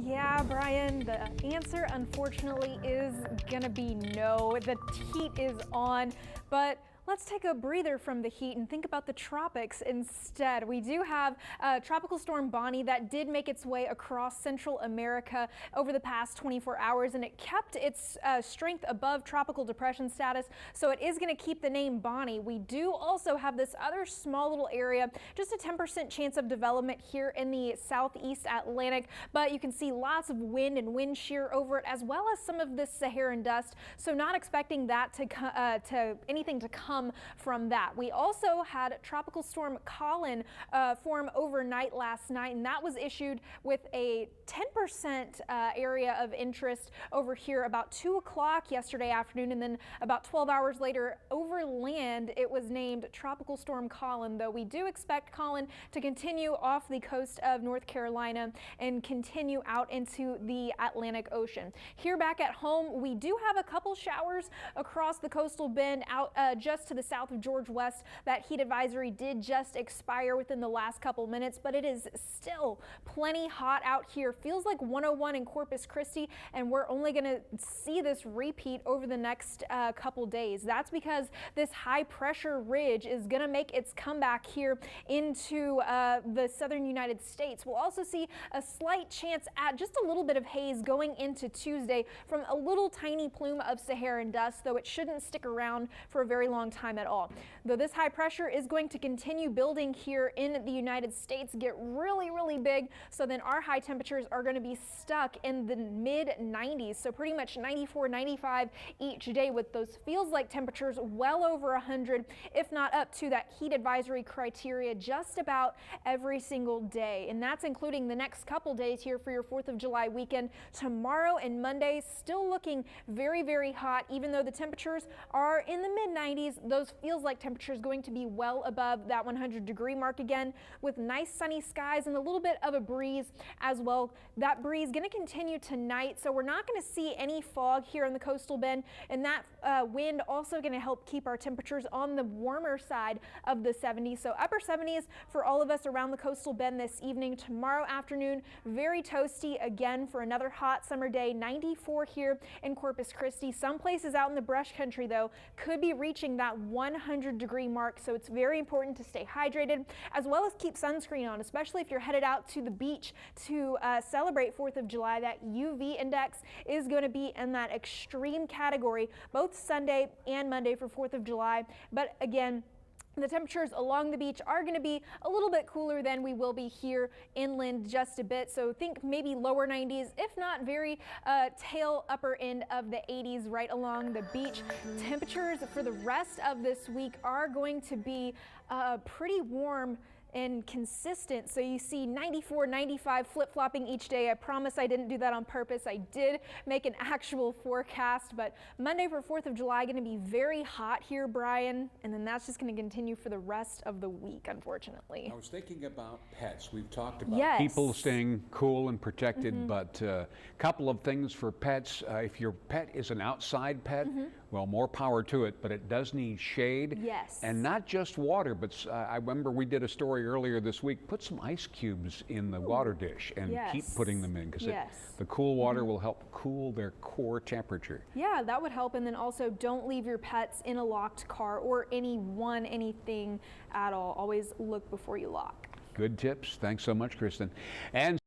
Yeah, Brian, the answer unfortunately is gonna be no. The heat is on, but let's take a breather from the heat and think about the tropics instead. We do have Tropical Storm Bonnie that did make its way across Central America over the past 24 hours, and it kept its strength above tropical depression status, so it is going to keep the name Bonnie. We do also have this other small little area, just a 10% chance of development here in the southeast Atlantic, but you can see lots of wind and wind shear over it, as well as some of this Saharan dust, so not expecting that to anything to come from that. We also had Tropical Storm Colin form overnight last night, and that was issued with a 10% area of interest over here about 2 o'clock yesterday afternoon, and then about 12 hours later over land it was named Tropical Storm Colin, though we do expect Colin to continue off the coast of North Carolina and continue out into the Atlantic Ocean. Here back at home, we do have a couple showers across the coastal bend out just to the south of George West. That heat advisory did just expire within the last couple minutes, but it is still plenty hot out here. Feels like 101 in Corpus Christi, and we're only going to see this repeat over the next couple days. That's because this high pressure ridge is going to make its comeback here into the southern United States. We'll also see a slight chance at just a little bit of haze going into Tuesday from a little tiny plume of Saharan dust, though it shouldn't stick around for a very long time at all. Though this high pressure is going to continue building here in the United States, get really big, so then our high temperatures are going to be stuck in the mid 90s, so pretty much 94, 95 each day, with those feels like temperatures well over 100, if not up to that heat advisory criteria just about every single day. And that's including the next couple days here for your 4th of July weekend. Tomorrow and Monday still looking very hot, even though the temperatures are in the mid 90s. Those feels like temperatures going to be well above that 100-degree mark again, with nice sunny skies and a little bit of a breeze as well. That breeze going to continue tonight, so we're not going to see any fog here in the coastal bend, and that wind also going to help keep our temperatures on the warmer side of the 70s. So upper 70s for all of us around the coastal bend this evening. Tomorrow afternoon, very toasty again for another hot summer day. 94 here in Corpus Christi. Some places out in the brush country, though, could be reaching that 100-degree mark, so it's very important to stay hydrated as well as keep sunscreen on, especially if you're headed out to the beach to celebrate 4th of July. That UV index is going to be in that extreme category both Sunday and Monday for 4th of July. But again, the temperatures along the beach are going to be a little bit cooler than we will be here inland just a bit. So think maybe lower 90s, if not very tail upper end of the 80s right along the beach. Temperatures for the rest of this week are going to be pretty warm and consistent. So you see 94, 95 flip-flopping each day. I promise I didn't do that on purpose. I did make an actual forecast, but Monday for 4th of July going to be very hot here, Brian, and then that's just going to continue for the rest of the week, unfortunately. I was thinking about pets. We've talked about people staying cool and protected, but a couple of things for pets. If your pet is an outside pet, well, more power to it, but it does need shade. Yes. And not just water, but I remember we did a story earlier this week. Put some ice cubes in the water dish and keep putting them in, because the cool water will help cool their core temperature. Yeah, that would help. And then also don't leave your pets in a locked car or anything at all. Always look before you lock. Good tips. Thanks so much, Kristen. And